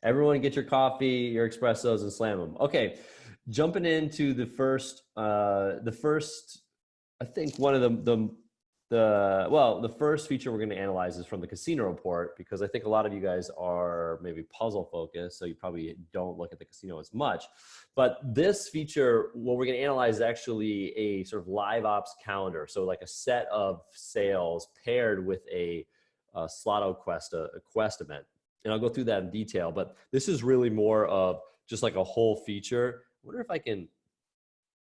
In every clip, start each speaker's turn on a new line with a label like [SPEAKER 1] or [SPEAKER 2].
[SPEAKER 1] Everyone get your coffee, your espressos, and slam them. Okay, jumping into the first, I think one of the first feature we're going to analyze is from the casino report, because I think a lot of you guys are maybe puzzle focused, so you probably don't look at the casino as much. But this feature, what we're going to analyze is actually a sort of live ops calendar. So like a set of sales paired with a Slotto quest, a quest event. And I'll go through that in detail, but this is really more of just like a whole feature. I wonder if I can,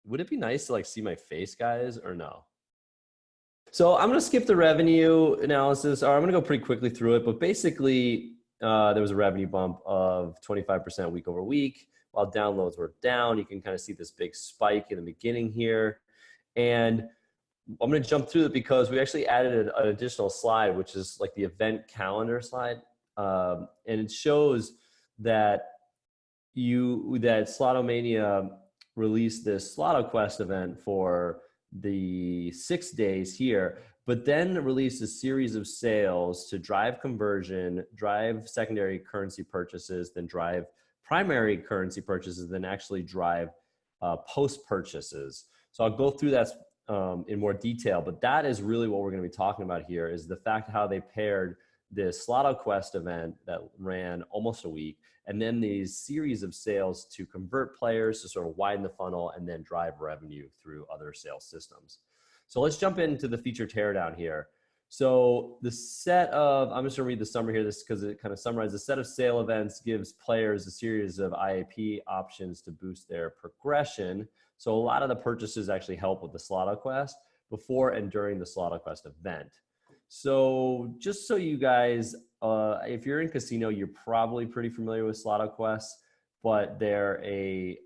[SPEAKER 1] would it be nice to like see my face, guys, or no? So I'm going to skip the revenue analysis, or I'm going to go pretty quickly through it, but basically there was a revenue bump of 25% week over week, while downloads were down. You can kind of see this big spike in the beginning here. And I'm going to jump through it because we actually added an additional slide, which is like the event calendar slide. And it shows that Slotomania released this Slotto Quest event for the 6 days here, but then released a series of sales to drive conversion, drive secondary currency purchases, then drive primary currency purchases, then actually drive post purchases. So I'll go through that in more detail, but that is really what we're going to be talking about here, is the fact how they paired this Slotto Quest event that ran almost a week, and then these series of sales to convert players to sort of widen the funnel and then drive revenue through other sales systems. So let's jump into the feature teardown here. So the set of, I'm just gonna read the summary here, this because it kind of summarizes, the set of sale events gives players a series of IAP options to boost their progression. So a lot of the purchases actually help with the Slotto Quest before and during the Slotto Quest event. So just so you guys, if you're in casino, you're probably pretty familiar with Slotto quests, but they're a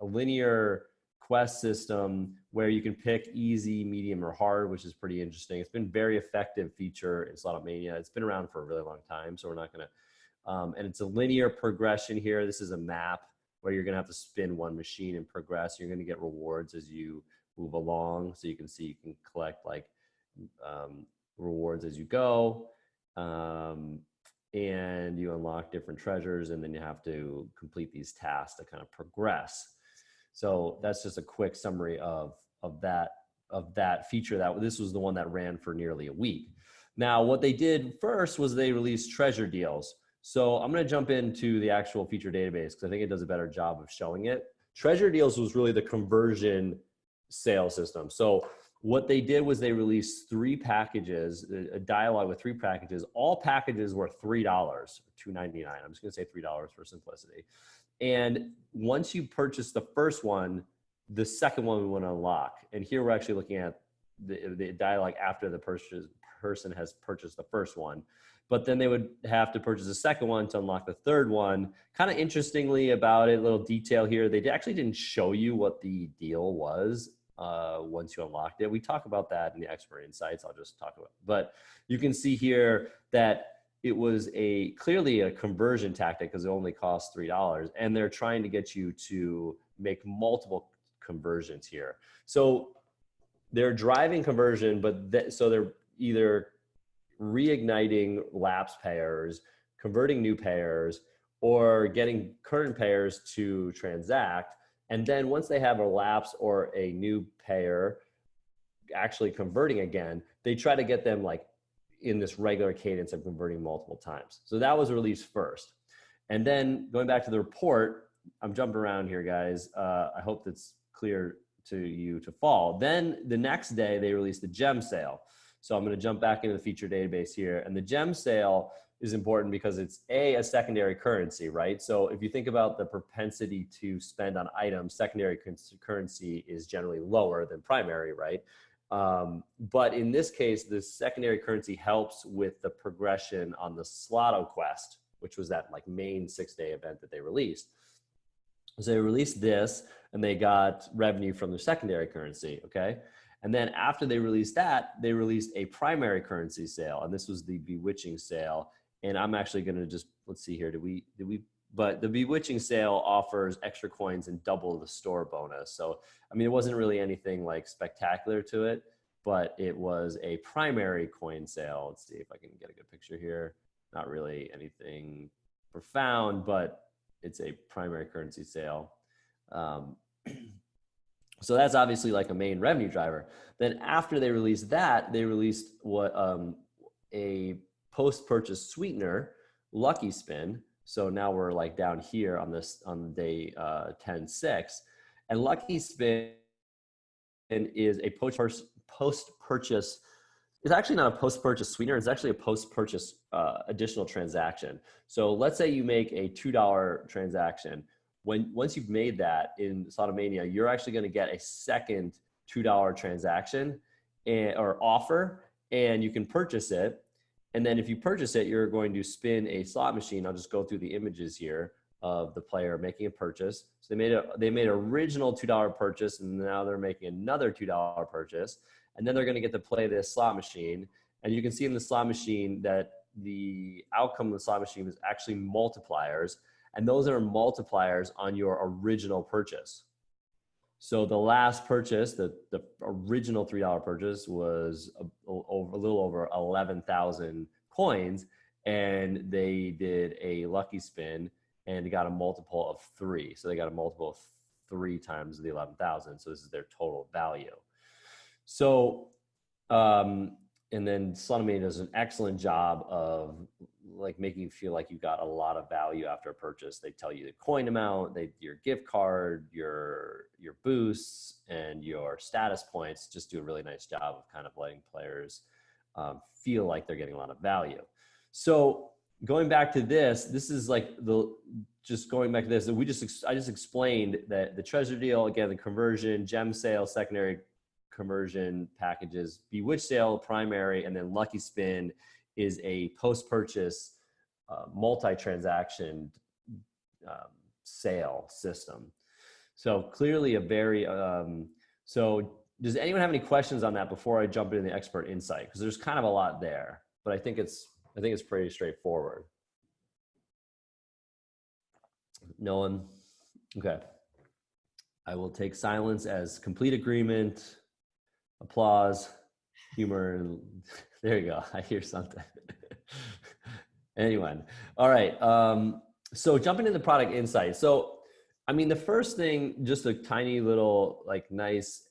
[SPEAKER 1] linear quest system where you can pick easy, medium, or hard, which is pretty interesting. It's been a very effective feature in Slotomania. It's been around for a really long time, so we're not going to, and it's a linear progression here. This is a map where you're going to have to spin one machine and progress. You're going to get rewards as you move along. So you can see you can collect like rewards as you go, and you unlock different treasures, and then you have to complete these tasks to kind of progress. So that's just a quick summary of that feature. That this was the one that ran for nearly a week. Now, what they did first was they released treasure deals. So I'm going to jump into the actual feature database because I think it does a better job of showing it. Treasure deals was really the conversion sale system. So what they did was they released 3 packages, a dialogue with 3 packages. All packages were $3, $2.99. I'm just going to say $3 for simplicity. And once you purchase the first one, the second one we want to unlock. And here we're actually looking at the dialogue after the person has purchased the first one. But then they would have to purchase the second one to unlock the third one. Kind of interestingly about it, a little detail here, they actually didn't show you what the deal was once you unlocked it. We talk about that in the expert insights. I'll just talk about it. But you can see here that it was clearly a conversion tactic because it only costs $3, and they're trying to get you to make multiple conversions here. So they're driving conversion, but so they're either reigniting lapsed payers, converting new payers, or getting current payers to transact. And then once they have a lapse or a new payer actually converting again, they try to get them like in this regular cadence of converting multiple times. So that was released first. And then going back to the report, I'm jumping around here, guys. I hope that's clear to you to follow. Then the next day they released the gem sale. So I'm going to jump back into the feature database here. And the gem sale is important because it's a secondary currency, right? So if you think about the propensity to spend on items, secondary currency is generally lower than primary, right? But in this case, the secondary currency helps with the progression on the Slotto Quest, which was that like main 6-day event that they released. So they released this and they got revenue from their secondary currency, okay? And then after they released that, they released a primary currency sale, and this was the Bewitching sale. And I'm actually going to just, let's see here, but the Bewitching sale offers extra coins and double the store bonus. So, I mean, it wasn't really anything like spectacular to it, but it was a primary coin sale. Let's see if I can get a good picture here. Not really anything profound, but it's a primary currency sale. Um, so that's obviously like a main revenue driver. Then after they released that, they released what a post-purchase sweetener, Lucky Spin. So now we're like down here on this on day 10-6, and Lucky Spin is a post-purchase. It's actually not a post-purchase sweetener. It's actually a post-purchase additional transaction. So let's say you make a $2 transaction. Once you've made that in Slotomania, you're actually going to get a second $2 transaction or offer, and you can purchase it. And then if you purchase it, you're going to spin a slot machine. I'll just go through the images here of the player making a purchase. So they made an original $2 purchase, and now they're making another $2 purchase. And then they're going to get to play this slot machine. And you can see in the slot machine that the outcome of the slot machine is actually multipliers. And those are multipliers on your original purchase. So the last purchase, the original $3 purchase was a little over 11,000 coins. And they did a lucky spin and got a multiple of 3. So they got a multiple of 3 times the 11,000. So this is their total value. So, and then Slotomania does an excellent job of like making you feel like you got a lot of value after a purchase. They tell you the coin amount, your gift card, your boosts, and your status points. Just do a really nice job of kind of letting players feel like they're getting a lot of value. So going back to this is like just going back to this. I just explained that the treasure deal, again, the conversion, gem sale, secondary conversion packages, Bewitch sale, primary, and then Lucky Spin is a post-purchase multi-transaction sale system. So clearly a very, so does anyone have any questions on that before I jump into the expert insight? Because there's kind of a lot there, but I think it's pretty straightforward. No one? Okay. I will take silence as complete agreement, applause, humor, and there you go. I hear something. Anyone. All right. So jumping into product insight. So, I mean, the first thing, just a tiny little like nice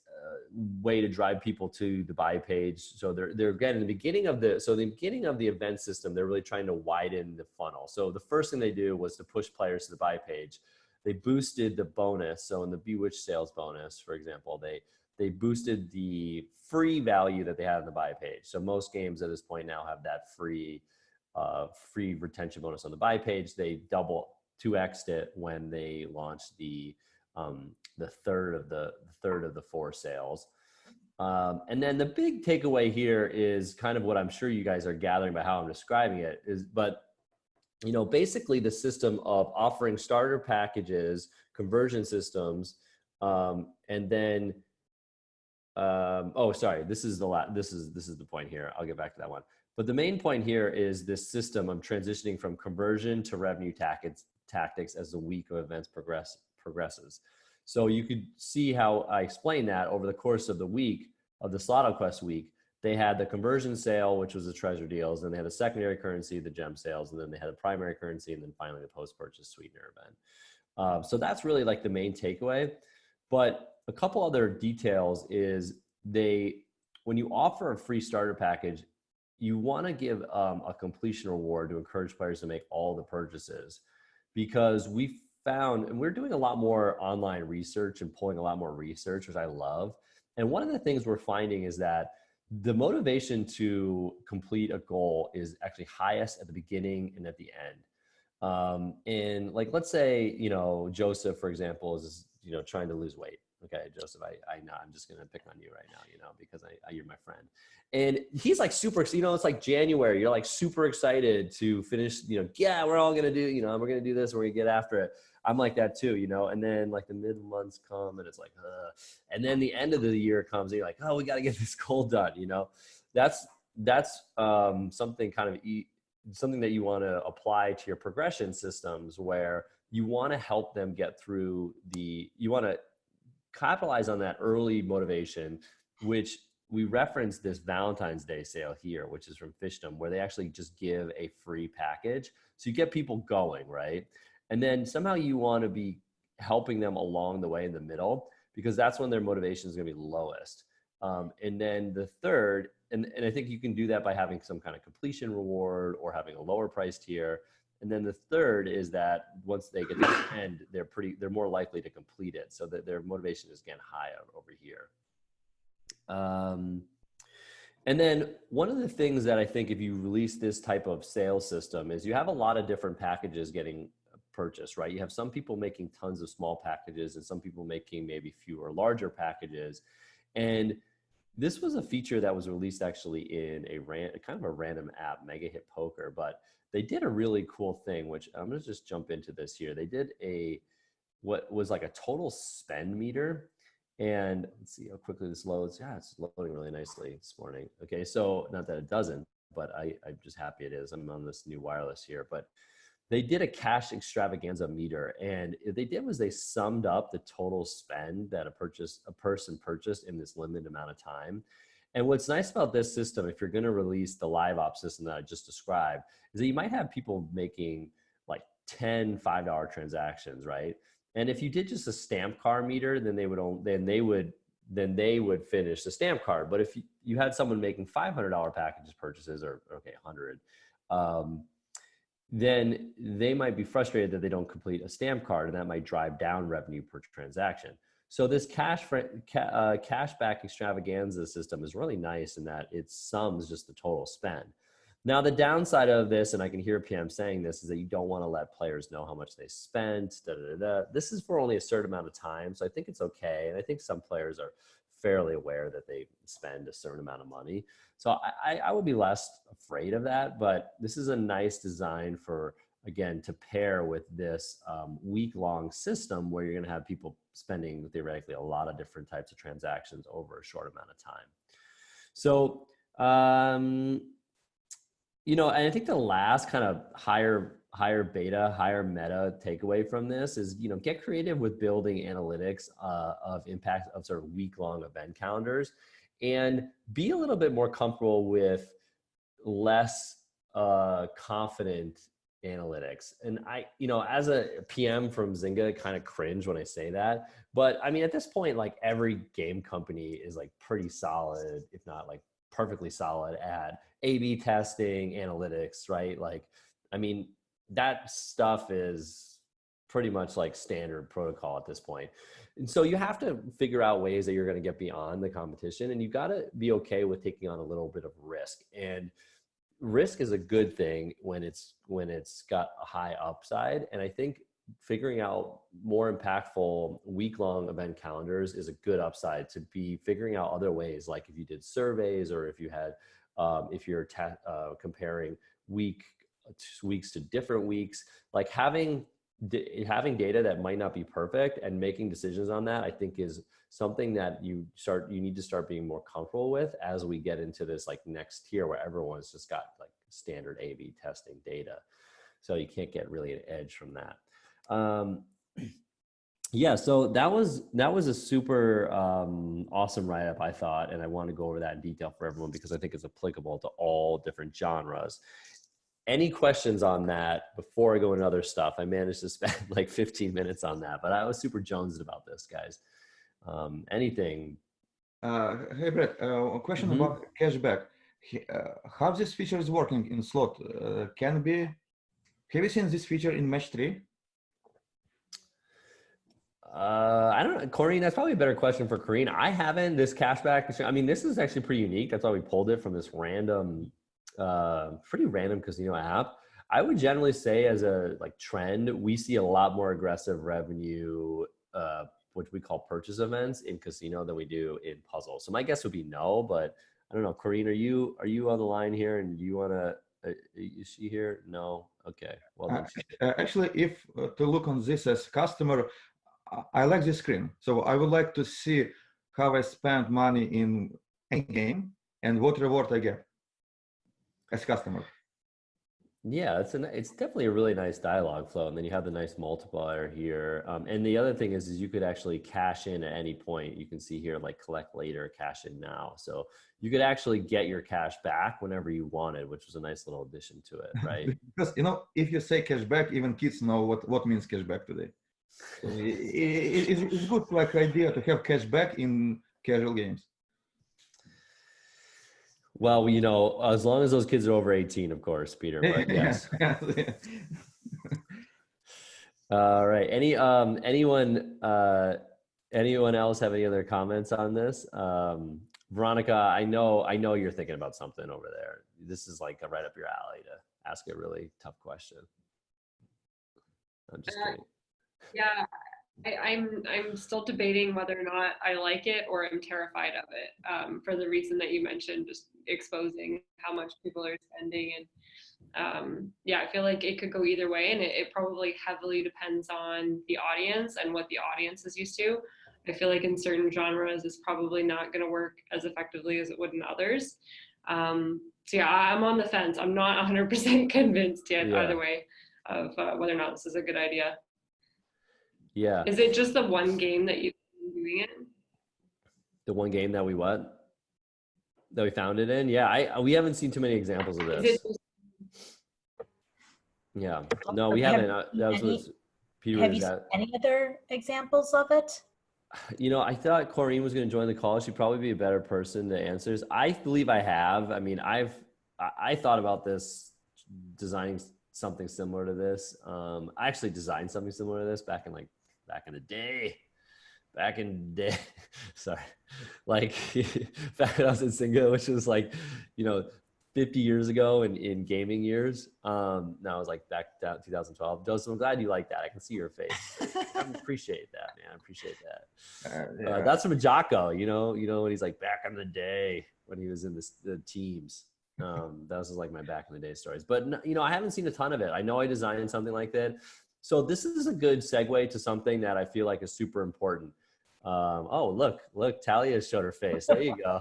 [SPEAKER 1] way to drive people to the buy page. So they're getting the beginning of the event system, they're really trying to widen the funnel. So the first thing they do was to push players to the buy page. They boosted the bonus. So in the Bewitch sales bonus, for example, they boosted the free value that they had on the buy page. So most games at this point now have that free retention bonus on the buy page. They 2x'd it when they launched the third of the 4 sales. And then the big takeaway here is kind of what I'm sure you guys are gathering by how I'm describing it but you know, basically the system of offering starter packages, conversion systems, and then this is the point here. I'll get back to that one. But the main point here is this system of transitioning from conversion to revenue tactics as the week of events progresses. So you could see how I explained that over the course of the week of the SlottoQuest week. They had the conversion sale, which was the treasure deals, and they had a secondary currency, the gem sales, and then they had a primary currency, and then finally the post-purchase sweetener event. So that's really like the main takeaway. But a couple other details is when you offer a free starter package, you want to give a completion reward to encourage players to make all the purchases, because we found, and we're doing a lot more online research and pulling a lot more research, which I love. And one of the things we're finding is that the motivation to complete a goal is actually highest at the beginning and at the end. And like, let's say, you know, Joseph, for example, is, you know, trying to lose weight. Okay, Joseph, I know I'm just going to pick on you right now, you know, because you're my friend. And he's like super, you know, it's like January, you're like super excited to finish, you know, yeah, we're all going to do, you know, we're going to do this, we're going to get after it. I'm like that too, you know, and then like the mid months come and it's like, and then the end of the year comes and you're like, oh, we got to get this goal done. You know, that's something kind of something that you want to apply to your progression systems, where you want to help them get through you want to capitalize on that early motivation, which we referenced this Valentine's Day sale here, which is from Fishdom, where they actually just give a free package. So you get people going, right? And then somehow you want to be helping them along the way in the middle, because that's when their motivation is going to be lowest. And then the third, and I think you can do that by having some kind of completion reward or having a lower price tier. And then the third is that once they get to the end, they're more likely to complete it, so that their motivation is again high over here. And then one of the things that I think if you release this type of sales system is you have a lot of different packages getting purchased, right? You have some people making tons of small packages and some people making maybe fewer larger packages. And this was a feature that was released actually in kind of a random app, Mega Hit Poker, but they did a really cool thing, which I'm going to just jump into this here. They did what was like a total spend meter. And let's see how quickly this loads. Yeah, it's loading really nicely this morning. Okay, so not that it doesn't, but I'm just happy it is. I'm on this new wireless here, but they did a cash extravaganza meter, and what they did was they summed up the total spend that a person purchased in this limited amount of time. And what's nice about this system, if you're going to release the live op system that I just described, is that you might have people making like 10 $5 transactions, right? And if you did just a stamp card meter, then they would finish the stamp card. But if you had someone making $500 packages purchases, or okay, 100, then they might be frustrated that they don't complete a stamp card, and that might drive down revenue per transaction. So this cashback extravaganza system is really nice in that it sums just the total spend. Now, the downside of this, and I can hear PM saying this, is that you don't want to let players know how much they spent. This is for only a certain amount of time, so I think it's okay. And I think some players are fairly aware that they spend a certain amount of money. So I would be less afraid of that, but this is a nice design for, again, to pair with this week-long system where you're going to have people spending theoretically a lot of different types of transactions over a short amount of time. So, and I think the last kind of higher beta, higher meta takeaway from this is, get creative with building analytics of impact of sort of week-long event calendars, and be a little bit more comfortable with less confident analytics. And I, as a PM from Zynga, kind of cringe when I say that, but I mean, at this point, like every game company is like pretty solid, if not like perfectly solid at A/B testing, analytics, right? Like, I mean, that stuff is pretty much like standard protocol at this point. And so you have to figure out ways that you're going to get beyond the competition, and you've got to be okay with taking on a little bit of risk. And risk is a good thing when it's got a high upside. And I think figuring out more impactful week-long event calendars is a good upside to be figuring out other ways. Like if you did surveys, or if you had, if you're comparing weeks to different weeks, like having data that might not be perfect and making decisions on that, I think is something that you need to start being more comfortable with as we get into this like next tier where everyone's just got like standard A/B testing data. So you can't get really an edge from that. Yeah, so that was a super awesome write-up, I thought, and I want to go over that in detail for everyone because I think it's applicable to all different genres. Any questions on that before I go into other stuff? I managed to spend like 15 minutes on that, but I was super jonesed about this, guys. Anything?
[SPEAKER 2] Hey, Brett, a question about cashback. How this feature is working in slot? Have you seen this feature in match 3?
[SPEAKER 1] I don't know, Corrine, that's probably a better question for Corrine. I haven't. This cashback, I mean, this is actually pretty unique. That's why we pulled it from this random, pretty random casino app. I would generally say as a like trend, we see a lot more aggressive revenue, which we call purchase events in casino than we do in puzzle. So my guess would be no, but I don't know. Corrine, are you on the line here, and do you want to? Is she here? No. Okay. Well, then
[SPEAKER 2] actually, if to look on this as customer, I like this screen. So I would like to see how I spend money in any game and what reward I get as customer.
[SPEAKER 1] Yeah, it's definitely a really nice dialogue flow, and then you have the nice multiplier here. And the other thing is you could actually cash in at any point. You can see here like collect later, cash in now. So you could actually get your cash back whenever you wanted, which was a nice little addition to it, right?
[SPEAKER 2] Because if you say cashback, even kids know what means cashback today. So it's good like idea to have cashback in casual games.
[SPEAKER 1] Well, as long as those kids are over 18, of course, Peter. But yes. All right. Anyone else have any other comments on this? Veronica, I know you're thinking about something over there. This is like right up your alley to ask a really tough question. I'm just kidding.
[SPEAKER 3] Yeah, I'm still debating whether or not I like it or I'm terrified of it, for the reason that you mentioned, just exposing how much people are spending. And yeah, I feel like it could go either way, and it probably heavily depends on the audience and what the audience is used to. I feel like in certain genres, it's probably not going to work as effectively as it would in others. So yeah, I'm on the fence. I'm not 100% convinced yet either way of whether or not this is a good idea.
[SPEAKER 1] Yeah.
[SPEAKER 3] Is it just the one game that you've been doing it?
[SPEAKER 1] The one game that we found it in? Yeah, we haven't seen too many examples of this. Yeah, no, we haven't. That was Peter.
[SPEAKER 4] Have you seen any other examples of it?
[SPEAKER 1] I thought Corrine was going to join the call. She'd probably be a better person to answer this. I believe I have. I mean, I thought about this, designing something similar to this. I actually designed something similar to this back in the day. Sorry, like back when I was in Singa, which was 50 years ago in gaming years. Now it was like back down 2012. Joseph, I'm glad you like that. I can see your face. I appreciate that, man. I appreciate that.
[SPEAKER 2] Yeah.
[SPEAKER 1] That's from Jocko, when he's like back in the day when he was in the teams. That was like my back in the day stories. But I haven't seen a ton of it. I know I designed something like that. So this is a good segue to something that I feel like is super important. Oh, look, Talia showed her face. There you go.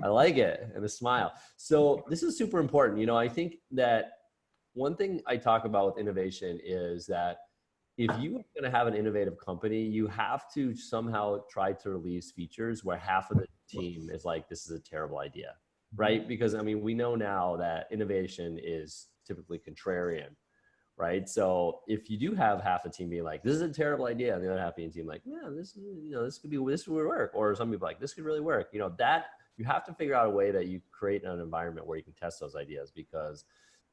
[SPEAKER 1] I like it, and a smile. So this is super important. I think that one thing I talk about with innovation is that if you're going to have an innovative company, you have to somehow try to release features where half of the team is like, this is a terrible idea, right? Because we know now that innovation is typically contrarian. Right. So if you do have half a team being like, this is a terrible idea, and the other half of the team like, yeah, this would work. Or some people like, this could really work. That you have to figure out a way that you create an environment where you can test those ideas, because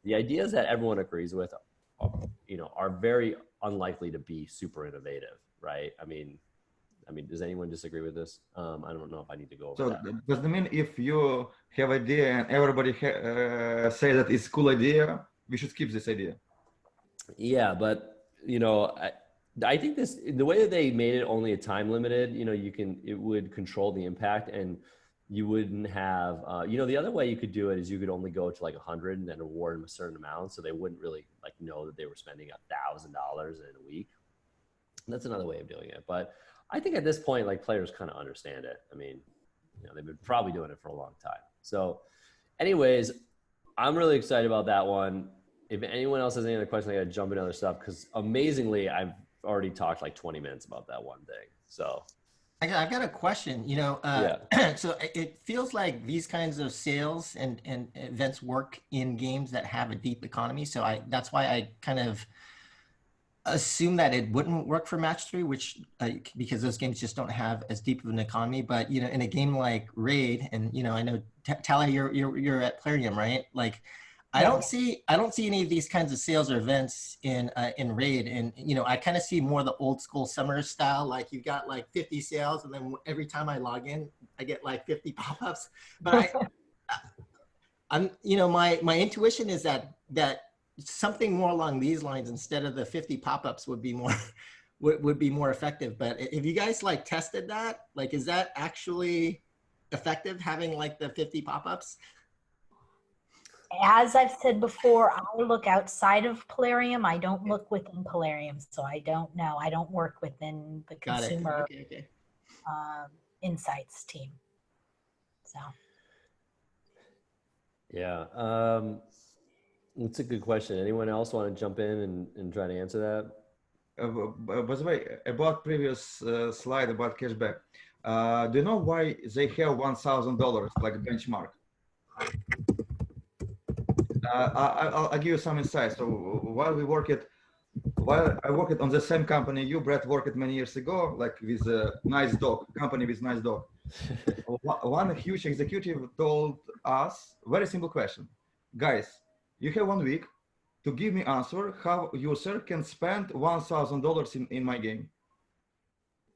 [SPEAKER 1] the ideas that everyone agrees with, are very unlikely to be super innovative. Right. I mean, does anyone disagree with this? I don't know if I need to go over that.
[SPEAKER 2] So does that mean if you have idea and everybody say that it's a cool idea, we should keep this idea?
[SPEAKER 1] Yeah, but I think the way that they made it only a time limited, it would control the impact, and you wouldn't have, the other way you could do it is you could only go to 100 and then reward them a certain amount, so they wouldn't really know that they were spending $1,000 in a week. That's another way of doing it. But I think at this point, players kind of understand it. They've been probably doing it for a long time. So anyways, I'm really excited about that one. If anyone else has any other questions, I got to jump into other stuff, because amazingly, I've already talked 20 minutes about that one thing. So
[SPEAKER 5] I've got a question, So it feels like these kinds of sales and events work in games that have a deep economy. So that's why I kind of assume that it wouldn't work for match 3, because those games just don't have as deep of an economy. But in a game like Raid, and I know Talia, you're at Plarium, right? I don't see any of these kinds of sales or events in Raid, and I kind of see more the old school summer style. You got 50 sales, and then every time I log in, I get 50 pop-ups. But I'm my intuition is that something more along these lines instead of the 50 pop-ups would be more would be more effective. But if you guys tested that, is that actually effective, having the 50 pop-ups?
[SPEAKER 4] As I've said before, I look outside of Plarium. I don't look within Plarium, so I don't know. I don't work within the consumer insights team. So.
[SPEAKER 1] Yeah. That's a good question. Anyone else want to jump in and try to answer that?
[SPEAKER 2] By the way, about previous slide about cashback, do you know why they have $1,000 like benchmark? I'll give you some insight. So while I worked on the same company you, Brett, worked many years ago, like with a nice dog, company with nice dog. One huge executive told us very simple question: guys, you have 1 week to give me answer how user can spend $1,000 in my game.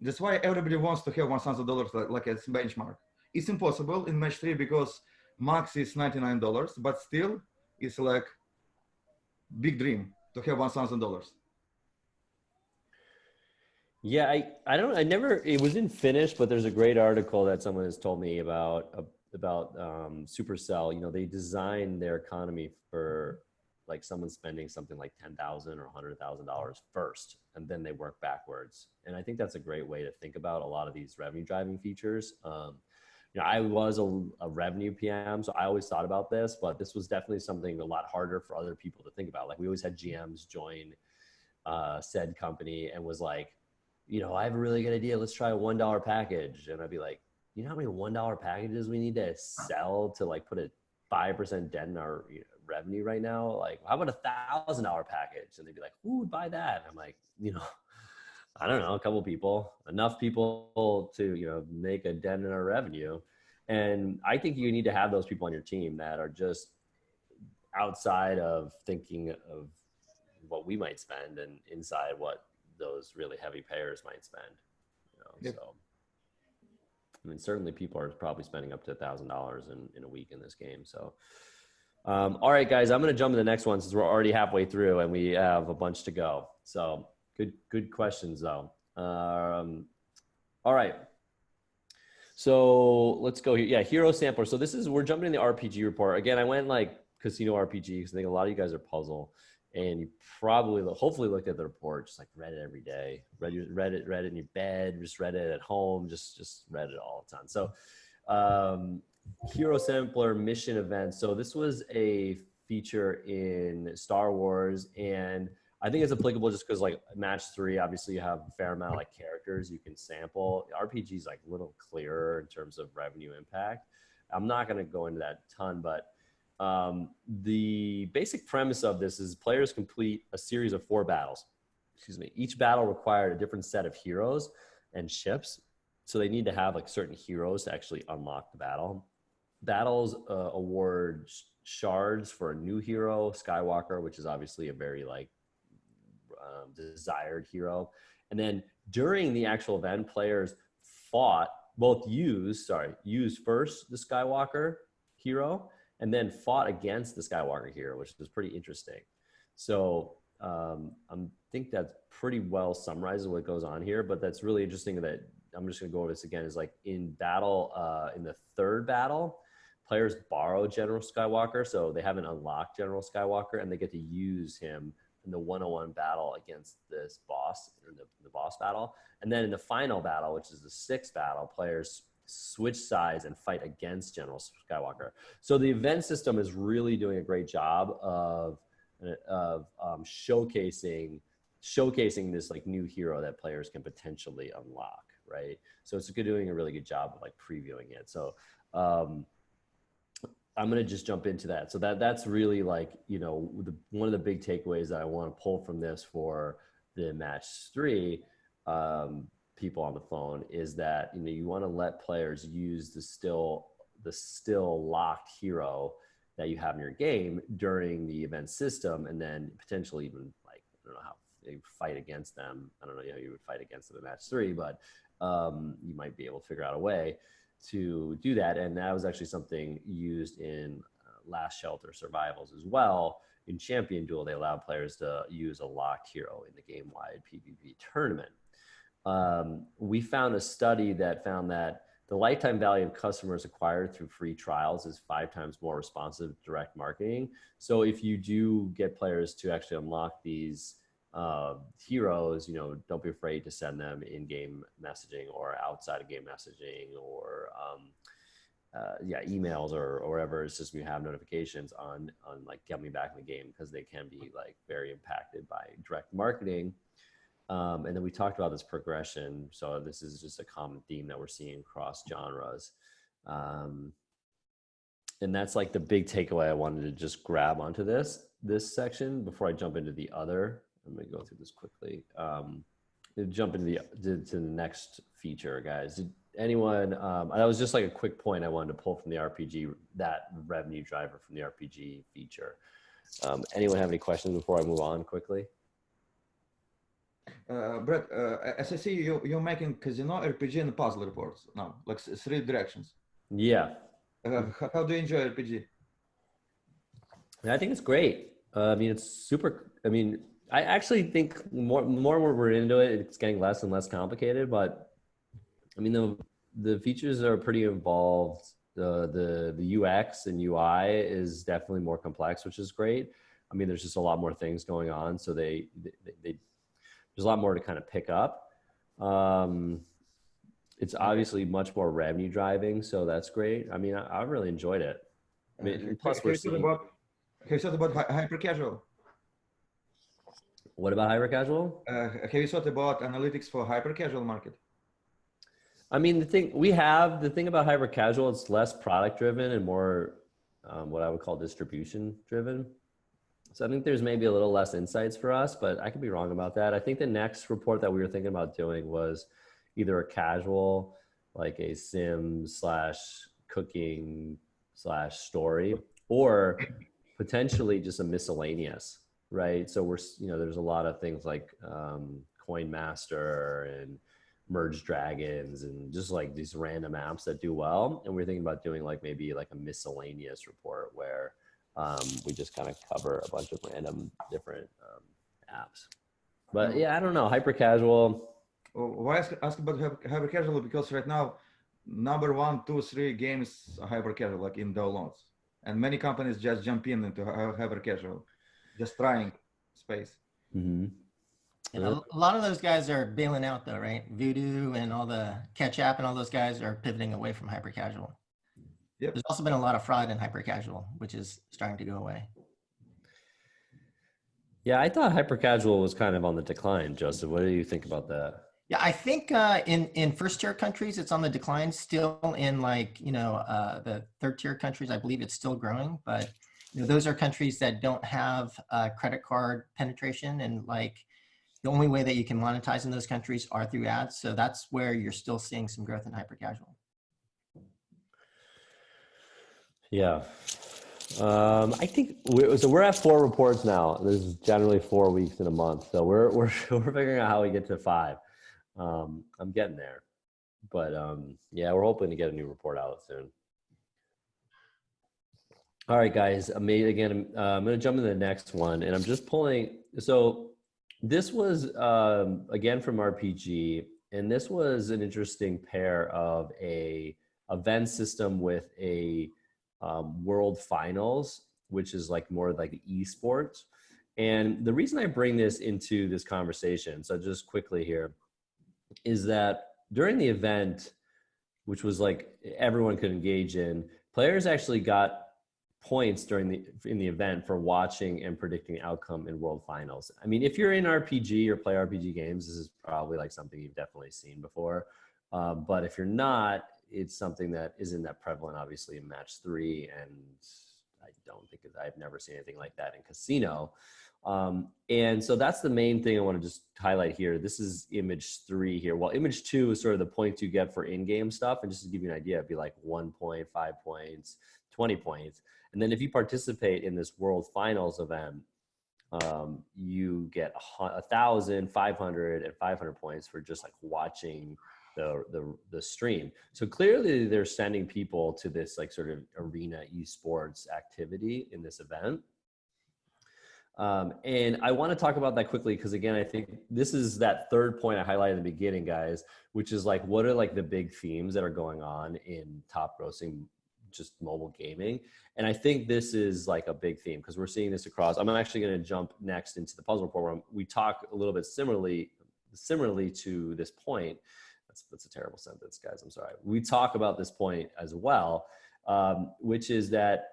[SPEAKER 2] That's why everybody wants to have $1,000 like as benchmark. It's impossible in match 3 because max is $99, but still it's like big dream to have $1,000.
[SPEAKER 1] Yeah, I never, it wasn't finished, but there's a great article that someone has told me about Supercell. You know, they design their economy for like someone spending something like $10,000 or $100,000 first, and then they work backwards. And I think that's a great way to think about a lot of these revenue driving features. You know, I was a revenue PM, so I always thought about this, but this was definitely something a lot harder for other people to think about. Like we always had GMs join said company and was like, you know, I have a really good idea. Let's try a $1 package. And I'd be like, you know how many $1 packages we need to sell to like put a 5% dent in our revenue right now? Like, how about $1,000 package? And they'd be like, who would buy that? And I'm like, you know, I don't know, a couple people, enough people to, you know, make a dent in our revenue. And I think you need to have those people on your team that are just outside of thinking of what we might spend and inside what those really heavy payers might spend. You know? Yep. So, I mean, certainly people are probably spending up to $1,000 in a week in this game. So, all right, guys, I'm going to jump to the next one since we're already halfway through and we have a bunch to go. So good questions though. All right. So let's go here. Yeah. Hero sampler. So we're jumping in the RPG report. Again, I went like casino RPG because I think a lot of you guys are puzzle and you probably hopefully looked at the report, just like read it every day, read it in your bed, just read it at home, just read it all the time. So Hero Sampler mission event. So this was a feature in Star Wars, and I think it's applicable just because like match 3, obviously you have a fair amount of like characters you can sample. RPG is like a little clearer in terms of revenue impact. I'm not going to go into that ton, but the basic premise of this is players complete a series of 4 battles. Excuse me. Each battle required a different set of heroes and ships. So they need to have like certain heroes to actually unlock the battle. Battles award shards for a new hero, Skywalker, which is obviously a very like desired hero. And then during the actual event, players used first the Skywalker hero and then fought against the Skywalker hero, which was pretty interesting. So I think that's pretty well summarizes what goes on here, but that's really interesting that I'm just gonna go over this again, is like in battle, in the 3rd battle, players borrow General Skywalker. So they haven't unlocked General Skywalker and they get to use him in the 101 battle against this boss, in the boss battle. And then in the final battle, which is the 6th battle, players switch sides and fight against General Skywalker. So the event system is really doing a great job of showcasing this like new hero that players can potentially unlock, right? So it's doing a really good job of like previewing it. So I'm going to just jump into that. So that's really like, you know, one of the big takeaways that I want to pull from this for the match 3 people on the phone is that, you know, you want to let players use the still locked hero that you have in your game during the event system, and then potentially even like, I don't know how you fight against them. I don't know how you would fight against them in match 3, but you might be able to figure out a way to do that. And that was actually something used in Last Shelter Survivals as well. In Champion Duel, they allowed players to use a locked hero in the game-wide PvP tournament. We found a study that found that the lifetime value of customers acquired through free trials is 5 times more responsive direct marketing. So if you do get players to actually unlock these heroes, you know, don't be afraid to send them in-game messaging or outside of game messaging, or emails or wherever it's just you have notifications on like coming back in the game, because they can be like very impacted by direct marketing. And then we talked about this progression. So this is just a common theme that we're seeing across genres. And that's like the big takeaway I wanted to just grab onto this section before I jump into the other. I'm gonna go through this quickly. Jump into the next feature, guys. Did anyone, that was just like a quick point I wanted to pull from the RPG, that revenue driver from the RPG feature. Anyone have any questions before I move on quickly?
[SPEAKER 2] Brett, as I see, you're making casino, RPG, and puzzle reports now, like 3 directions.
[SPEAKER 1] Yeah.
[SPEAKER 2] How do you enjoy RPG?
[SPEAKER 1] I think it's great. I mean, it's super. I mean, I actually think more we're into it, it's getting less and less complicated. But I mean, the features are pretty involved. The UX and UI is definitely more complex, which is great. I mean, there's just a lot more things going on, so there's a lot more to kind of pick up. It's obviously much more revenue driving, so that's great. I mean, I really enjoyed it. I mean, plus we're seeing.
[SPEAKER 2] Have you thought about hyper casual?
[SPEAKER 1] What about hyper casual?
[SPEAKER 2] Have you thought about analytics for hyper casual market?
[SPEAKER 1] I mean, the thing about hyper casual, it's less product driven and more what I would call distribution driven. So I think there's maybe a little less insights for us, but I could be wrong about that. I think the next report that we were thinking about doing was either a casual, like a sim / cooking / story, or potentially just a miscellaneous, right? So there's a lot of things like Coin Master and Merge Dragons and just like these random apps that do well. And we're thinking about doing like maybe like a miscellaneous report where we just kind of cover a bunch of random different apps. But yeah, I don't know, hyper casual.
[SPEAKER 2] Why ask about hyper casual? Because right now, number 1, 2, 3 games are hyper casual, like in downloads, and many companies just jump into hyper casual, just trying space.
[SPEAKER 5] Mm-hmm. And a lot of those guys are bailing out though, right? Voodoo and all the Catch App and all those guys are pivoting away from hyper casual. Yep. There's also been a lot of fraud in hyper casual, which is starting to go away.
[SPEAKER 1] Yeah, I thought hyper casual was kind of on the decline. Joseph, what do you think about that?
[SPEAKER 5] Yeah, I think in first tier countries, it's on the decline. Still in like, the third tier countries, I believe it's still growing, but those are countries that don't have credit card penetration, and like the only way that you can monetize in those countries are through ads. So that's where you're still seeing some growth in hyper casual.
[SPEAKER 1] Yeah. I think we're at 4 reports now. There's generally 4 weeks in a month. So we're figuring out how we get to 5. I'm getting there, but yeah, we're hoping to get a new report out soon. All right, guys. I'm going to jump into the next one, and I'm just pulling. So this was again from RPG, and this was an interesting pair of a event system with a world finals, which is like more like esports. And the reason I bring this into this conversation, so just quickly here, is that during the event, which was like everyone could engage in, players actually got points in the event for watching and predicting the outcome in world finals. I mean, if you're in RPG or play RPG games, this is probably like something you've definitely seen before. But if you're not, it's something that isn't that prevalent, obviously, in match 3. And I've never seen anything like that in casino. And so that's the main thing I want to just highlight here. This is image 3 here. Well, image 2 is sort of the points you get for in-game stuff. And just to give you an idea, it'd be like 1 point, 5 points, 20 points. And then if you participate in this world finals event, you get 1,000, 500, and 500 points for just like watching the stream. So clearly they're sending people to this like sort of arena esports activity in this event. And I want to talk about that quickly, because again, I think this is that third point I highlighted in the beginning, guys, which is like, what are like the big themes that are going on in top grossing just mobile gaming? And I think this is like a big theme, because we're seeing this across. I'm actually going to jump next into the puzzle report where we talk a little bit similarly to this point. That's a terrible sentence, guys. I'm sorry. We talk about this point as well, which is that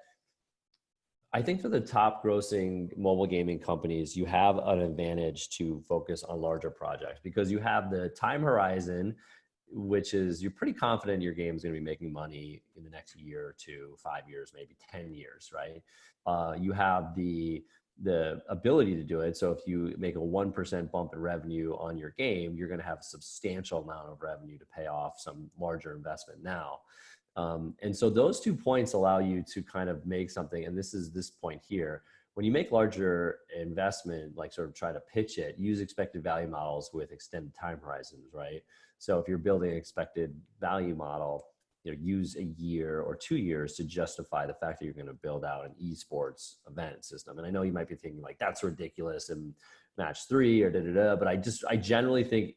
[SPEAKER 1] I think for the top grossing mobile gaming companies, you have an advantage to focus on larger projects because you have the time horizon, which is you're pretty confident your game is going to be making money in the next year or two, 5 years, maybe 10 years, right? You have the ability to do it. So if you make a 1% bump in revenue on your game, you're going to have a substantial amount of revenue to pay off some larger investment now. And so those 2 points allow you to kind of make something, and this is this point here. When you make larger investment, like sort of try to pitch it, use expected value models with extended time horizons, right? So if you're building an expected value model, use a year or 2 years to justify the fact that you're going to build out an esports event system. And I know you might be thinking like, that's ridiculous in match 3 or but I generally think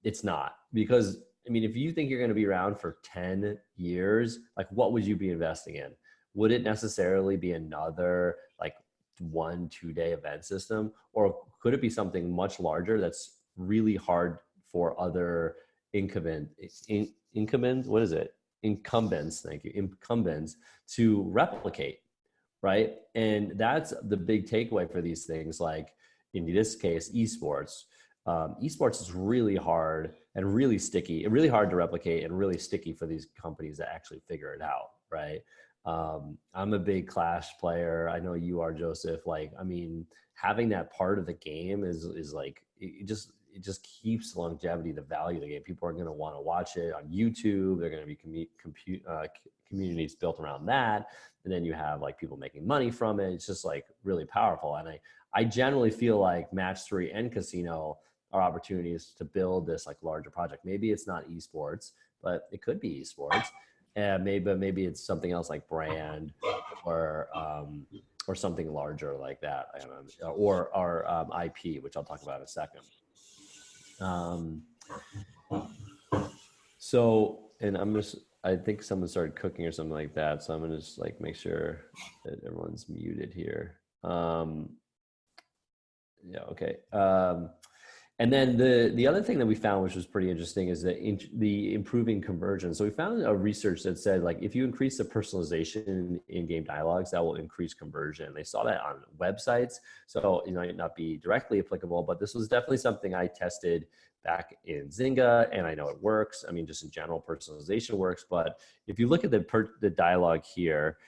[SPEAKER 1] it's not, because I mean, if you think you're going to be around for 10 years, like what would you be investing in? Would it necessarily be another like 1-2 day event system? Or could it be something much larger that's really hard for other incumbents, thank you, incumbents to replicate, right? And that's the big takeaway for these things. Like in this case, esports. Esports is really hard and really sticky, really hard to replicate and really sticky for these companies that actually figure it out, right? I'm a big Clash player. I know you are, Joseph. Like, I mean, having that part of the game is like, it just keeps the longevity, the value of the game. People are going to want to watch it on YouTube. They're going to be communities built around that. And then you have like people making money from it. It's just like really powerful. And I generally feel like Match 3 and Casino are opportunities to build this like larger project. Maybe it's not esports, but it could be esports. And maybe it's something else like brand or something larger like that, or IP, which I'll talk about in a second. So, and I think someone started cooking or something like that. So I'm gonna just like make sure that everyone's muted here. Yeah, okay. And then the other thing that we found, which was pretty interesting, is the improving conversion. So we found a research that said, like, if you increase the personalization in game dialogues, that will increase conversion. They saw that on websites. So it might not be directly applicable, but this was definitely something I tested back in Zynga, and I know it works. I mean, just in general, personalization works. But if you look at the dialogue here,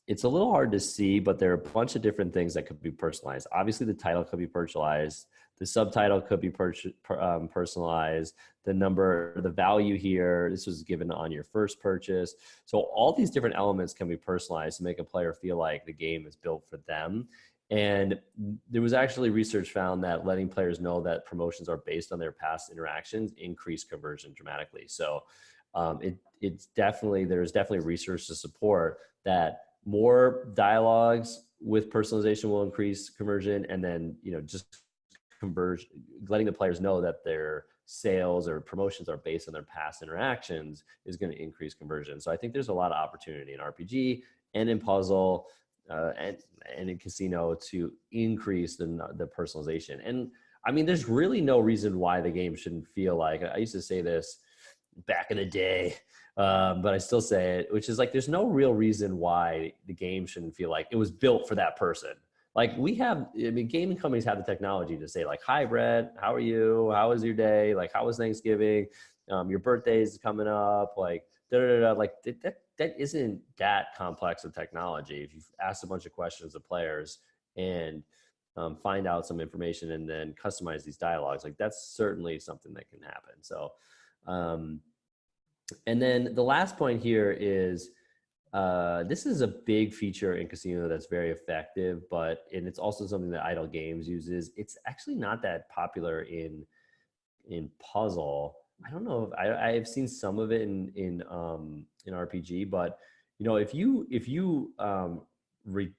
[SPEAKER 1] it's a little hard to see, but there are a bunch of different things that could be personalized. Obviously, the title could be personalized. The subtitle could be personalized. The value here, this was given on your first purchase. So all these different elements can be personalized to make a player feel like the game is built for them. And there was actually research found that letting players know that promotions are based on their past interactions increase conversion dramatically. So there's definitely research to support that more dialogues with personalization will increase conversion, and then just letting the players know that their sales or promotions are based on their past interactions is going to increase conversion. So I think there's a lot of opportunity in RPG and in puzzle and in casino to increase the personalization. And I mean, there's really no reason why the game shouldn't feel like, I used to say this back in the day, but I still say it, which is like, there's no real reason why the game shouldn't feel like it was built for that person. Like gaming companies have the technology to say like, hi, Brett, how are you? How was your day? Like, how was Thanksgiving? Your birthday is coming up. Like, like that isn't that complex of technology. If you ask a bunch of questions of players and find out some information and then customize these dialogues, like that's certainly something that can happen. So, and then the last point here is, this is a big feature in Casino that's very effective, and it's also something that Idle Games uses. It's actually not that popular in puzzle. I don't know if I've seen some of it in RPG, but if you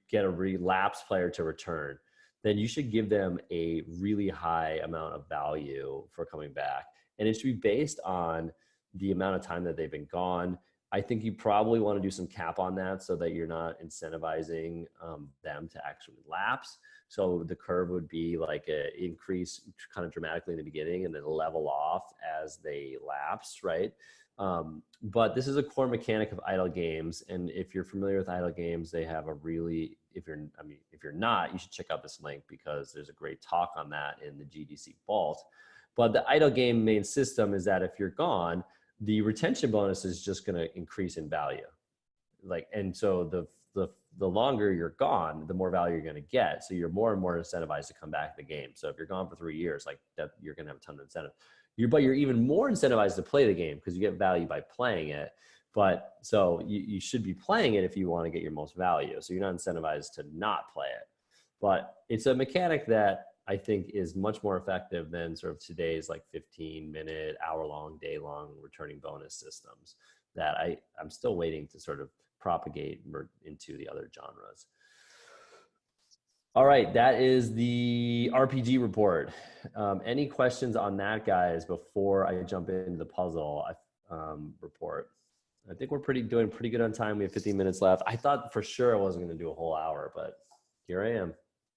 [SPEAKER 1] get a relapsed player to return, then you should give them a really high amount of value for coming back, and it should be based on the amount of time that they've been gone. I think you probably want to do some cap on that so that you're not incentivizing them to actually lapse. So the curve would be like a increase kind of dramatically in the beginning and then level off as they lapse, right? But this is a core mechanic of idle games. And if you're familiar with idle games, they have a really, if you're not, you should check out this link because there's a great talk on that in the GDC Vault. But the idle game main system is that if you're gone, the retention bonus is just going to increase in value. Like, and so the longer you're gone, the more value you're going to get. So you're more and more incentivized to come back to the game. So if you're gone for 3 years, like that, you're going to have a ton of incentive. But you're even more incentivized to play the game because you get value by playing it. But so you should be playing it if you want to get your most value. So you're not incentivized to not play it. But it's a mechanic that I think is much more effective than sort of today's like 15-minute, hour-long, day-long returning bonus systems that I'm still waiting to sort of propagate into the other genres. All right, that is the RPG report. Any questions on that, guys, before I jump into the puzzle report? I think we're doing pretty good on time. We have 15 minutes left. I thought for sure I wasn't going to do a whole hour, but here I am.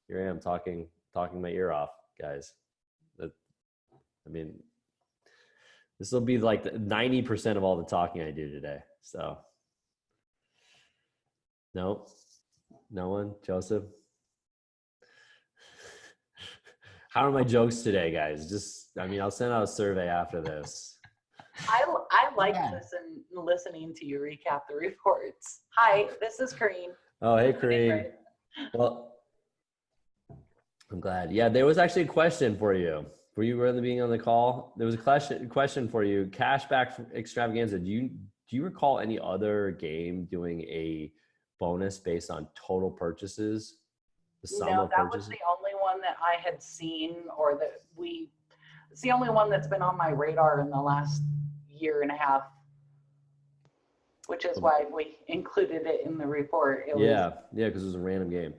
[SPEAKER 1] Here I am talking my ear off, guys. I mean, this will be like 90% of all the talking I do today. So, no one, Joseph. How are my jokes today, guys? I'll send out a survey after this.
[SPEAKER 6] I like listening to you recap the reports. Hi, this is Kareen.
[SPEAKER 1] Oh, hey, Kareen. Well, I'm glad. Yeah, there was actually a question for you. Were you really being on the call? There was a question for you. Cashback extravaganza. Do you recall any other game doing a bonus based on total purchases? The sum of
[SPEAKER 6] that
[SPEAKER 1] purchases?
[SPEAKER 6] was the only one that I had seen, or it's the only one that's been on my radar in the last year and a half, which is why we included it in the report.
[SPEAKER 1] Yeah, because it was a random game.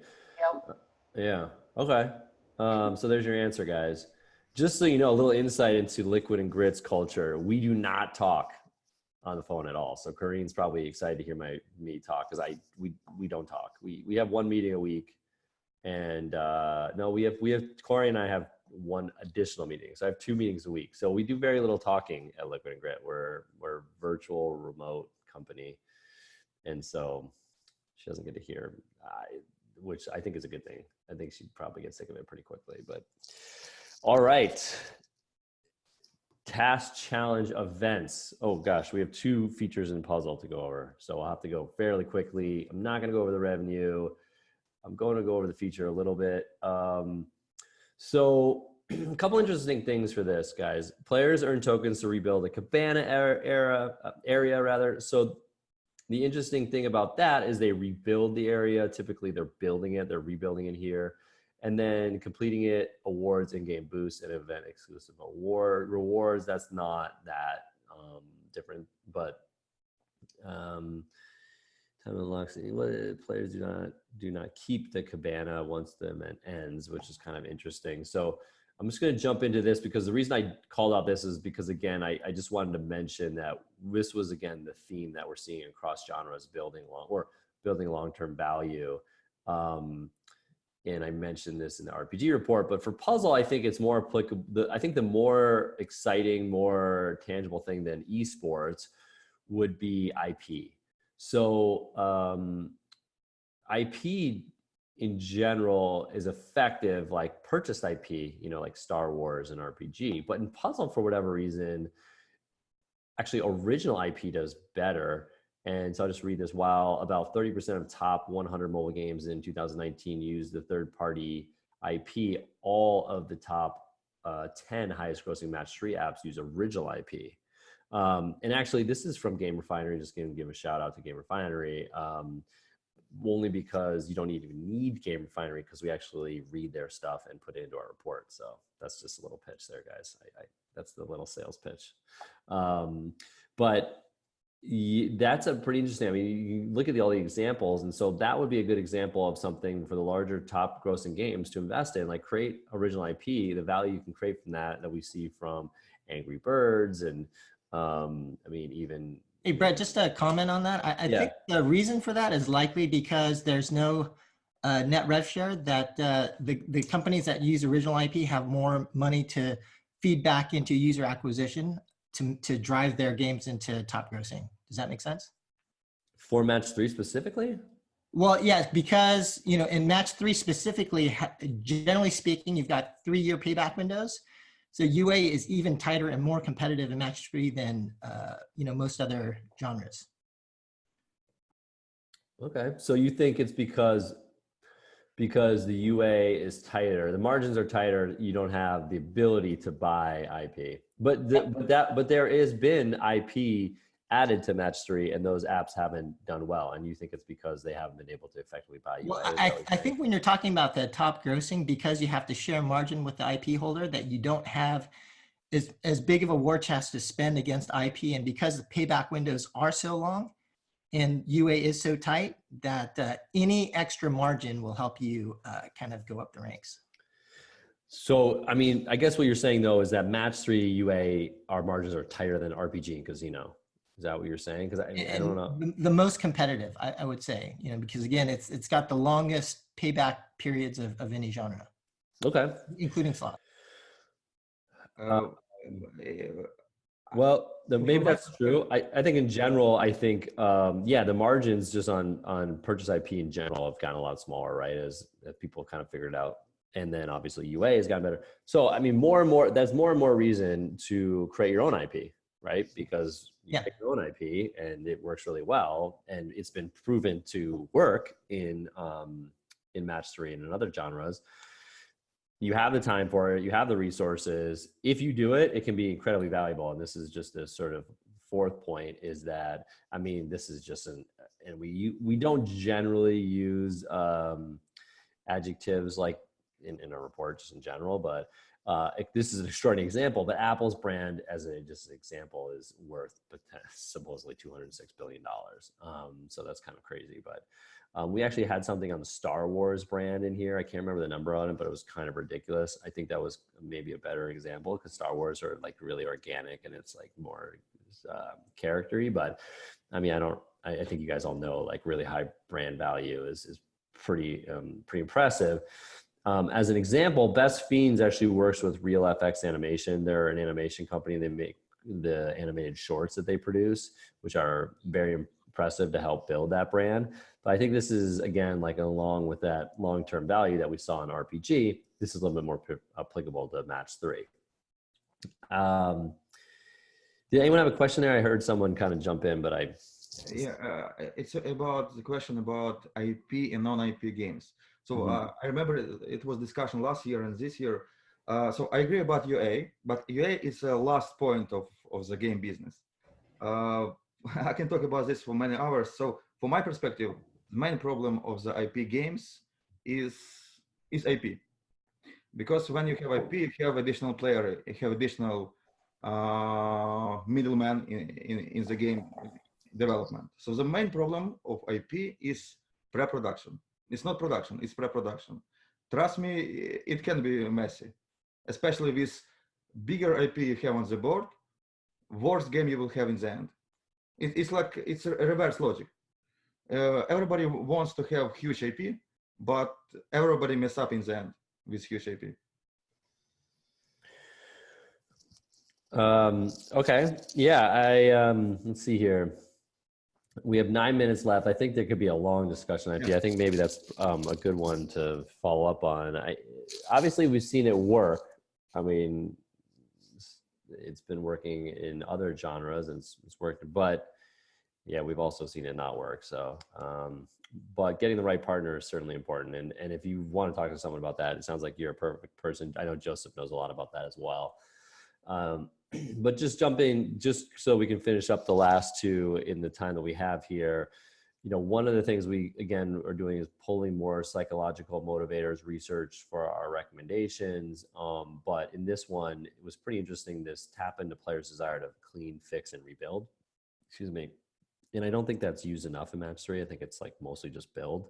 [SPEAKER 6] Yep.
[SPEAKER 1] Yeah. Okay. So there's your answer, guys. Just so you know, a little insight into Liquid and Grit's culture. We do not talk on the phone at all. So Kareen's probably excited to hear me talk because we don't talk. We have one meeting a week, and no, we have Corey and I have one additional meeting. So I have 2 meetings a week. So we do very little talking at Liquid and Grit. We're virtual remote company, and so she doesn't get to hear, which I think is a good thing. I think she'd probably get sick of it pretty quickly. But all right. Task challenge events. Oh gosh, we have 2 features in puzzle to go over. So I'll have to go fairly quickly. I'm not going to go over the revenue. I'm going to go over the feature a little bit. So a couple interesting things for this, guys. Players earn tokens to rebuild a cabana area. So the interesting thing about that is they rebuild the area. Typically they're building it, they're rebuilding it here. And then completing it awards in-game boosts and event exclusive rewards. That's not that different, but time unlocks. Players do not keep the cabana once the event ends, which is kind of interesting. So I'm just going to jump into this because the reason I called out this is because, again, I just wanted to mention that this was, again, the theme that we're seeing across genres, building long-term value. And I mentioned this in the RPG report, but for puzzle, I think it's more applicable. I think the more exciting, more tangible thing than esports would be IP. So IP in general is effective, like purchased IP, like Star Wars and RPG. But in puzzle, for whatever reason, actually original IP does better. And so I'll just read this. While about 30% of top 100 mobile games in 2019 used the third-party IP, all of the top 10 highest grossing match 3 apps use original IP. And actually, this is from Game Refinery. Just going to give a shout out to Game Refinery, only because you don't even need Game Refinery because we actually read their stuff and put it into our report. So that's just a little pitch there, guys. That's the little sales pitch. But that's a pretty interesting. I mean, you look at all the examples, and so that would be a good example of something for the larger top grossing games to invest in, like create original IP, the value you can create from that we see from Angry Birds and even.
[SPEAKER 5] Hey, Brett, just a comment on that. I think the reason for that is likely because there's no net rev share, that the companies that use original IP have more money to feed back into user acquisition to drive their games into top grossing. Does that make sense?
[SPEAKER 1] For match 3 specifically?
[SPEAKER 5] Well, yes, because, you know, in match 3 specifically, generally speaking, you've got 3-year payback windows. So UA is even tighter and more competitive in match 3 than, you know, most other genres.
[SPEAKER 1] Okay, so you think it's because the UA is tighter, the margins are tighter, you don't have the ability to buy IP. But there has been IP added to match 3 and those apps haven't done well. And you think it's because they haven't been able to effectively buy UA?
[SPEAKER 5] Well, I think when you're talking about the top grossing, because you have to share margin with the IP holder, that you don't have as big of a war chest to spend against IP. And because the payback windows are so long, and UA is so tight, that any extra margin will help you kind of go up the ranks.
[SPEAKER 1] So, I mean, I guess what you're saying though is that match 3 UA, our margins are tighter than RPG and casino. Is that what you're saying? Because I don't know.
[SPEAKER 5] The most competitive, I would say, you know, because again, it's got the longest payback periods of any genre.
[SPEAKER 1] Okay.
[SPEAKER 5] Including slot.
[SPEAKER 1] Well, maybe that's true. I think in general, I think, yeah, the margins just on purchase IP in general have gotten a lot smaller, right? As people kind of figured out. And then obviously UA has gotten better. So, I mean, there's more and more reason to create your own IP, right? Because you make your own IP and it works really well. And it's been proven to work in match 3 and in other genres. You have the time for it, you have the resources. If you do it, it can be incredibly valuable. And this is just a sort of fourth point is that, I mean, this is just and we don't generally use adjectives like in a report just in general, but this is an extraordinary example, but Apple's brand just an example is worth supposedly $206 billion. So that's kind of crazy, but we actually had something on the Star Wars brand in here. I can't remember the number on it, but it was kind of ridiculous. I think that was maybe a better example because Star Wars are like really organic and it's like more charactery. But I mean, I think you guys all know like really high brand value is pretty impressive. As an example, Best Fiends actually works with Real FX Animation. They're an animation company. They make the animated shorts that they produce, which are very impressive to help build that brand. But I think this is, again, like along with that long-term value that we saw in RPG, this is a little bit more applicable to match 3. Did anyone have a question there? I heard someone kind of jump in, but
[SPEAKER 2] it's about the question about IP and non-IP games. So I remember it was discussion last year and this year. So I agree about UA, but UA is a last point of the game business. I can talk about this for many hours. So from my perspective, the main problem of the IP games is IP. Because when you have IP, you have additional player, you have additional middleman in the game development. So the main problem of IP is pre-production. It's not production, it's pre-production. Trust me, it can be messy, especially with bigger IP you have on the board, worse game you will have in the end. It's like, it's a reverse logic. Everybody wants to have huge IP, but everybody mess up in the end with huge IP.
[SPEAKER 1] Okay, yeah, let's see here. We have 9 minutes left. I think there could be a long discussion on IP. I think maybe that's a good one to follow up on. Obviously, we've seen it work. I mean, it's been working in other genres and it's worked, but yeah, we've also seen it not work. So, but getting the right partner is certainly important. And if you want to talk to someone about that, it sounds like you're a perfect person. I know Joseph knows a lot about that as well. But just jumping, just so we can finish up the last two in the time that we have here, you know, one of the things we, again, are doing is pulling more psychological motivators, research for our recommendations. But in this one, it was pretty interesting, this tap into players' desire to clean, fix, and rebuild. Excuse me. And I don't think that's used enough in match 3. I think it's like mostly just build.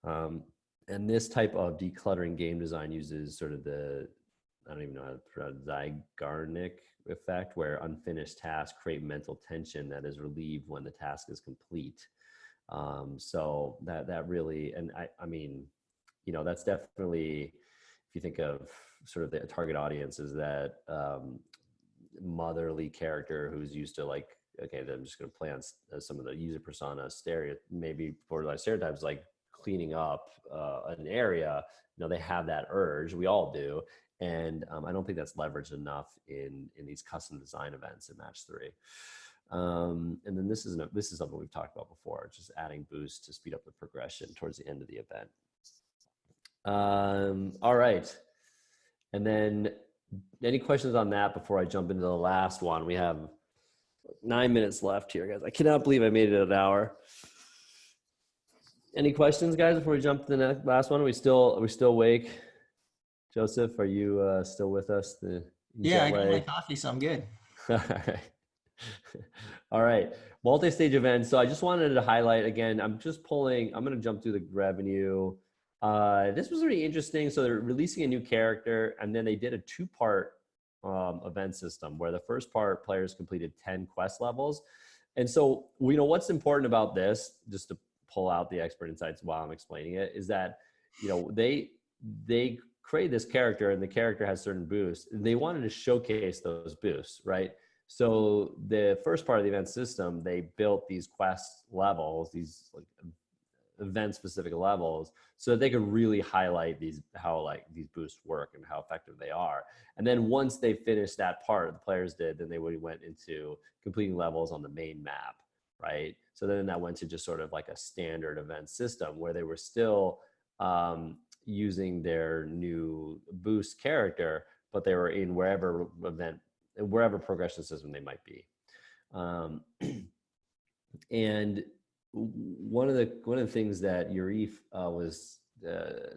[SPEAKER 1] And this type of decluttering game design uses sort of I don't even know how to pronounce Zeigarnik effect, where unfinished tasks create mental tension that is relieved when the task is complete. So that really, and I mean, that's definitely, if you think of sort of the target audience, is that motherly character who's used to like, okay, then I'm just going to play on some of the user persona maybe borderline stereotypes, like cleaning up an area. They have that urge. We all do. And I don't think that's leveraged enough in these custom design events in match 3. And then this is something we've talked about before, just adding boost to speed up the progression towards the end of the event. All right. And then any questions on that before I jump into the last one? We have 9 minutes left here, guys. I cannot believe I made it an hour. Any questions, guys, before we jump to the last one? Are we still awake? Joseph, are you still with us?
[SPEAKER 5] Yeah, I got my coffee, so I'm good.
[SPEAKER 1] All right. All right. Multi-stage events. So I just wanted to highlight again, I'm going to jump through the revenue. This was really interesting. So they're releasing a new character, and then they did a 2-part event system where the first part players completed 10 quest levels. And so, what's important about this, just to pull out the expert insights while I'm explaining it, is that, they create this character, and the character has certain boosts. They wanted to showcase those boosts, right? So the first part of the event system, they built these quest levels, these like event-specific levels, so that they could really highlight how these boosts work and how effective they are. And then once they finished that part, the players did, then they went into completing levels on the main map, right? So then that went to just sort of like a standard event system where they were still using their new boost character, but they were in wherever progression system they might be. And one of the things that Yurif was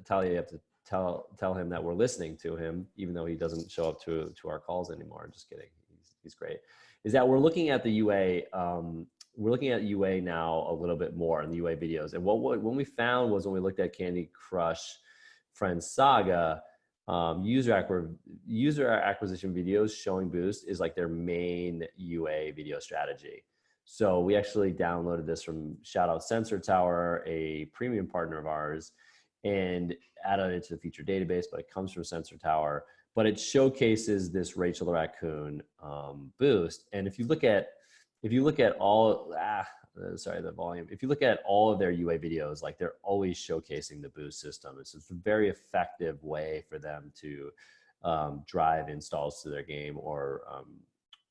[SPEAKER 1] Talia, you have to tell him that we're listening to him, even though he doesn't show up to our calls anymore. I'm just kidding. He's great. Is that we're looking at the UA. We're looking at UA now a little bit more in the UA videos. And when we found was when we looked at Candy Crush Friends Saga, user acquisition videos showing boost is like their main UA video strategy. So we actually downloaded this from shout out Sensor Tower, a premium partner of ours, and added it to the feature database, but it comes from Sensor Tower. But it showcases this Rachel the Raccoon boost. And if you look at all, the volume. If you look at all of their UA videos, like they're always showcasing the boost system. It's a very effective way for them to drive installs to their game or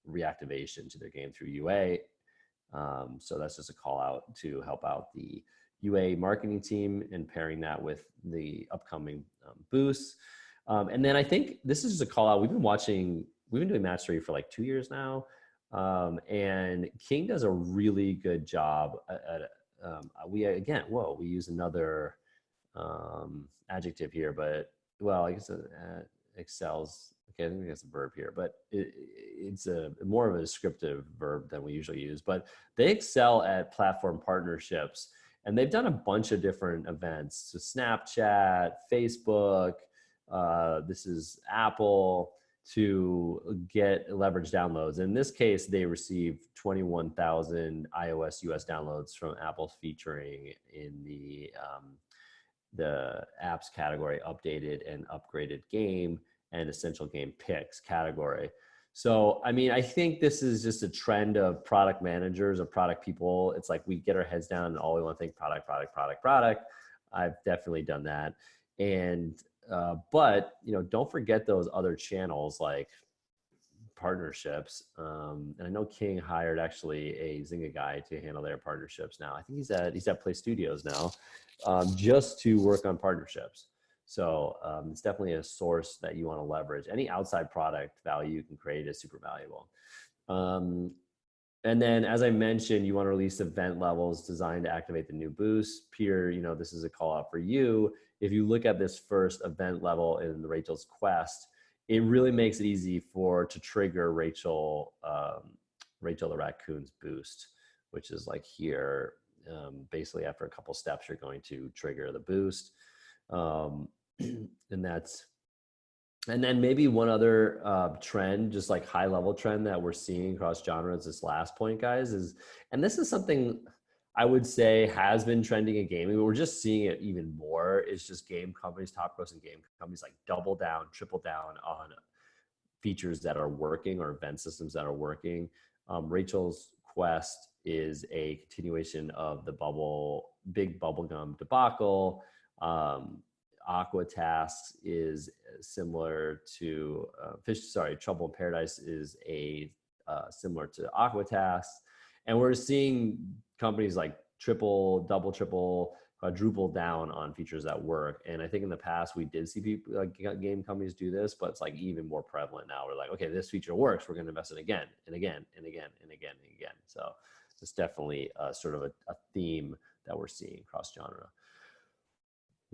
[SPEAKER 1] reactivation to their game through UA. So that's just a call out to help out the UA marketing team and pairing that with the upcoming boosts. And then I think this is just a call out. We've been doing Match 3 for like 2 years now. And King does a really good job at we use another adjective here, but I guess excels. Okay, I think that's a verb here, but it's more of a descriptive verb than we usually use. But they excel at platform partnerships, and they've done a bunch of different events. So Snapchat, Facebook, this is Apple, to get leverage downloads. In this case, they received 21,000 iOS US downloads from Apple's featuring in the apps category, updated and upgraded game and essential game picks category. So, I mean, I think this is just a trend of product managers or product people. It's like we get our heads down and all we want to think product. I've definitely done that. And but don't forget those other channels like partnerships. And I know King hired actually a Zynga guy to handle their partnerships now. I think he's at Play Studios now, just to work on partnerships. So it's definitely a source that you want to leverage. Any outside product value you can create is super valuable. And then, as I mentioned, you want to release event levels designed to activate the new boost. Peter, this is a call out for you. If you look at this first event level in the Rachel's Quest, it really makes it easy to trigger Rachel the Raccoon's boost, which is like here. Basically, after a couple steps, you're going to trigger the boost. And then maybe one other trend, just like high level trend that we're seeing across genres, this last point, guys, and this is something I would say has been trending in gaming, but we're just seeing it even more. It's just game companies, top grossing game companies, like double down, triple down on features that are working or event systems that are working. Rachel's Quest is a continuation of the big bubblegum debacle. Aqua Tasks is similar to Trouble in Paradise is similar to Aqua Tasks. And we're seeing companies like double, triple, quadruple down on features that work. And I think in the past we did see people like game companies do this, but it's like even more prevalent now. We're like, okay, this feature works. We're going to invest in it again and again and again and again and again. So it's definitely sort of a theme that we're seeing cross genre.